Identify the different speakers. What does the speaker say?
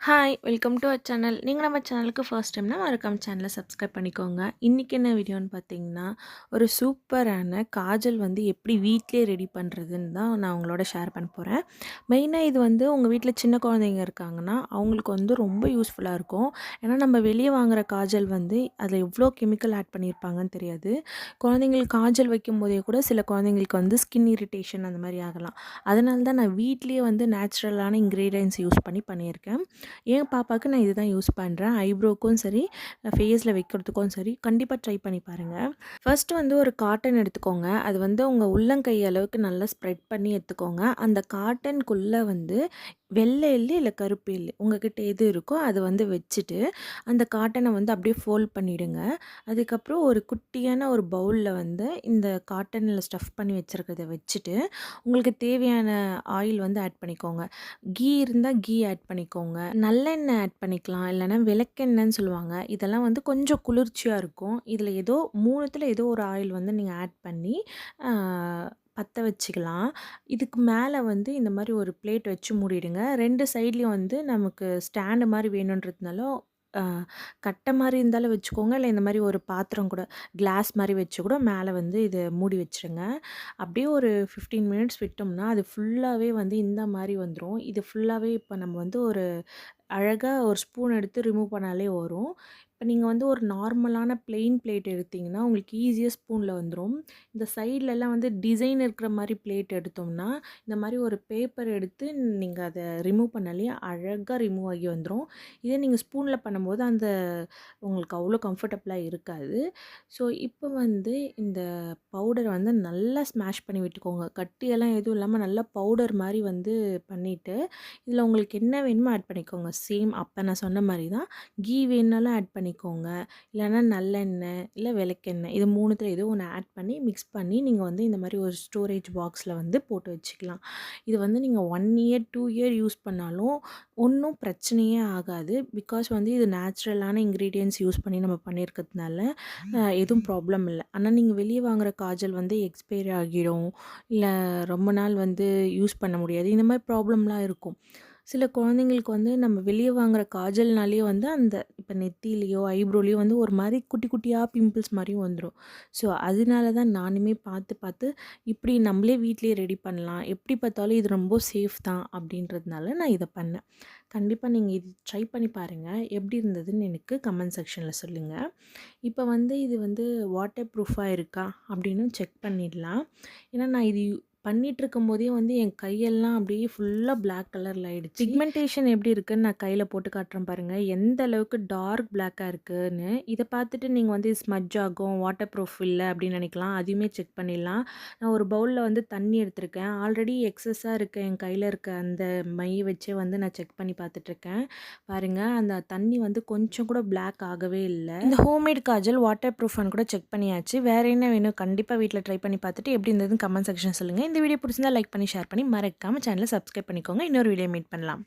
Speaker 1: Hi welcome to our channel. நீங்கள் நம்ம சேனலுக்கு ஃபர்ஸ்ட் டைம்னா மறக்காம சேனலை சப்ஸ்கிரைப் பண்ணிக்கோங்க. இன்றைக்கி என்ன வீடியோன்னு பார்த்தீங்கன்னா, ஒரு சூப்பரான காஜல் வந்து எப்படி வீட்டிலே ரெடி பண்ணுறதுன்னு தான் நான் உங்களோட ஷேர் பண்ண போகிறேன். மெயினாக இது வந்து உங்கள் வீட்டில் சின்ன குழந்தைங்க இருக்காங்கன்னா அவங்களுக்கு வந்து ரொம்ப யூஸ்ஃபுல்லாக இருக்கும். ஏன்னா நம்ம வெளியே வாங்குகிற காஜல் வந்து அதில் எவ்வளோ கெமிக்கல் ஆட் பண்ணியிருப்பாங்கன்னு தெரியாது. குழந்தைங்களுக்கு காஜல் வைக்கும் போதே கூட சில குழந்தைங்களுக்கு வந்து ஸ்கின் இரிட்டேஷன் அந்த மாதிரி ஆகலாம். அதனால தான் நான் வீட்லேயே வந்து நேச்சுரலான இன்க்ரீடியன்ட்ஸ் யூஸ் பண்ணியிருக்கேன். என் பாப்பாவுக்கு நான் இதுதான் யூஸ் பண்ணுறேன். ஐப்ரோக்கும் சரி, ஃபேஸில் வைக்கிறதுக்கும் சரி, கண்டிப்பாக ட்ரை பண்ணி பாருங்கள். ஃபர்ஸ்ட்டு வந்து ஒரு காட்டன் எடுத்துக்கோங்க. அது வந்து உங்கள் உள்ளங்கை அளவுக்கு நல்லா ஸ்ப்ரெட் பண்ணி எடுத்துக்கோங்க. அந்த காட்டனுக்குள்ளே வந்து வெள்ளை எள்ளு இல்லை கருப்பு எள்ளு உங்ககிட்ட எது இருக்கோ அதை வந்து வச்சுட்டு அந்த காட்டனை வந்து அப்படியே ஃபோல்ட் பண்ணிவிடுங்க. அதுக்கப்புறம் ஒரு குட்டியான ஒரு பவுலில் வந்து இந்த காட்டனில் ஸ்டஃப் பண்ணி வச்சுருக்கிறத வச்சுட்டு உங்களுக்கு தேவையான ஆயில் வந்து ஆட் பண்ணிக்கோங்க. கீ இருந்தால் கீ ஆட் பண்ணிக்கோங்க, நல்லெண்ணெய் ஆட் பண்ணிக்கலாம், இல்லைனா விளக்கெண்ணெய்ன்னு சொல்லுவாங்க. இதெல்லாம் வந்து கொஞ்சம் குளிர்ச்சியாக இருக்கும். இதில் ஏதோ மூணுத்தில் ஏதோ ஒரு ஆயில் வந்து நீங்கள் ஆட் பண்ணி பற்ற வச்சுக்கலாம். இதுக்கு மேலே வந்து இந்த மாதிரி ஒரு பிளேட் வச்சு மூடிடுங்க. 2 சைட்லேயும் வந்து நமக்கு ஸ்டாண்டு மாதிரி வேணுன்றதுனால கட்டை மாதிரி இருந்தாலும் வச்சுக்கோங்க, இல்லை இந்த மாதிரி ஒரு பாத்திரம் கூட கிளாஸ் மாதிரி வச்சு கூட மேலே வந்து இதை மூடி வச்சுருங்க. அப்படியே ஒரு 15 மினிட்ஸ் விட்டோம்னா அது ஃபுல்லாகவே வந்து இந்த மாதிரி வந்துடும். இது ஃபுல்லாகவே இப்போ நம்ம வந்து ஒரு அழகாக ஒரு ஸ்பூன் எடுத்து ரிமூவ் பண்ணாலே வரும். இப்போ நீங்கள் வந்து ஒரு நார்மலான பிளெயின் பிளேட் எடுத்திங்கன்னா உங்களுக்கு ஈஸியாக ஸ்பூனில் வந்துடும். இந்த சைட்லலாம் வந்து டிசைன் இருக்கிற மாதிரி பிளேட் எடுத்தோம்னா இந்த மாதிரி ஒரு பேப்பர் எடுத்து நீங்கள் அதை ரிமூவ் பண்ணாலே அழகாக ரிமூவ் ஆகி வந்துடும். இதே நீங்கள் ஸ்பூனில் பண்ணும்போது அந்த உங்களுக்கு அவ்வளோ கம்ஃபர்டபுளாக இருக்காது. ஸோ இப்போ வந்து இந்த பவுடரை வந்து நல்லா ஸ்மாஷ் பண்ணி விட்டுக்கோங்க. கட்டியெல்லாம் எதுவும் இல்லாமல் நல்லா பவுடர் மாதிரி வந்து பண்ணிவிட்டு இதில் உங்களுக்கு என்ன வேணுமோ ஆட் பண்ணிக்கோங்க. சேம் அப்போ நான் சொன்ன மாதிரி தான். கீ வேணுனாலும் ஆட் பண்ணிக்கோங்க, இல்லைனா நல்லெண்ணெய் இல்லை விளக்கெண்ணெய், இது மூணுத்தில் ஏதோ ஒன்று ஆட் பண்ணி மிக்ஸ் பண்ணி நீங்கள் வந்து இந்த மாதிரி ஒரு ஸ்டோரேஜ் பாக்ஸில் வந்து போட்டு வச்சுக்கலாம். இது வந்து நீங்கள் 1 இயர் 2 இயர் யூஸ் பண்ணாலும் ஒன்றும் பிரச்சனையே ஆகாது. பிகாஸ் வந்து இது நேச்சுரலான இன்க்ரீடியன்ட்ஸ் யூஸ் பண்ணி நம்ம பண்ணியிருக்கிறதுனால எதுவும் ப்ராப்ளம் இல்லை. ஆனால் நீங்கள் வெளியே வாங்குகிற காஜல் வந்து எக்ஸ்பைரி ஆகிடும், இல்லை ரொம்ப நாள் வந்து யூஸ் பண்ண முடியாது, இந்த மாதிரி ப்ராப்ளம்லாம் இருக்கும். சில குழந்தைங்களுக்கு வந்து நம்ம வெளியே வாங்குகிற காஜல்னாலே வந்து அந்த இப்போ நெத்திலேயோ ஐப்ரோலேயோ வந்து ஒரு மாதிரி குட்டி குட்டியாக பிம்பிள்ஸ் மாதிரியும் வந்துடும். ஸோ அதனால தான் நானுமே பார்த்து பார்த்து இப்படி நம்மளே வீட்டிலேயே ரெடி பண்ணலாம், எப்படி பார்த்தாலும் இது ரொம்ப சேஃப் தான் அப்படின்றதுனால நான் இதை பண்ணேன். கண்டிப்பாக நீங்கள் இது ட்ரை பண்ணி பாருங்கள். எப்படி இருந்ததுன்னு எனக்கு கமெண்ட் செக்ஷனில் சொல்லுங்கள். இப்போ வந்து இது வந்து வாட்டர் ப்ரூஃபாக இருக்கா அப்படின்னு செக் பண்ணிடலாம். ஏன்னா நான் இது பண்ணிகிட்ருக்கும் போதே வந்து என் கையெல்லாம் அப்படியே ஃபுல்லாக பிளாக் கலரில் ஆகிடுச்சு. பிக்மெண்டேஷன் எப்படி இருக்குதுன்னு நான் கையில் போட்டு காட்டுறேன் பாருங்கள், எந்த அளவுக்கு டார்க் பிளாக்காக இருக்குதுன்னு. இதை பார்த்துட்டு நீங்கள் வந்து ஸ்மட்ஜ் ஆகும், வாட்டர் ப்ரூஃப் இல்லை அப்படின்னு நினைக்கலாம். அதையுமே செக் பண்ணிடலாம். நான் ஒரு பவுலில் வந்து தண்ணி எடுத்திருக்கேன். ஆல்ரெடி எக்ஸஸாக இருக்க என் கையில் இருக்க அந்த மையை வச்சே வந்து நான் செக் பண்ணி பார்த்துட்ருக்கேன். பாருங்கள், அந்த தண்ணி வந்து கொஞ்சம் கூட பிளாக் ஆகவே இல்லை. இந்த ஹோம்மேட் காஜல் வாட்டர் ப்ரூஃப்னு கூட செக் பண்ணியாச்சு. வேறு என்ன வேணும் கண்டிப்பாக வீட்டில் ட்ரை பண்ணி பார்த்துட்டு எப்படி இருந்ததுன்னு கமெண்ட் செக்ஷன் சொல்லுங்கள். இந்த வீடியோ பிடிச்சிருந்தா லைக் பண்ணி ஷேர் பண்ணி மறக்காம சேனலை சப்ஸ்கிரைப் பண்ணிக்கோங்க. இன்னொரு வீடியோ மீட் பண்ணலாம்.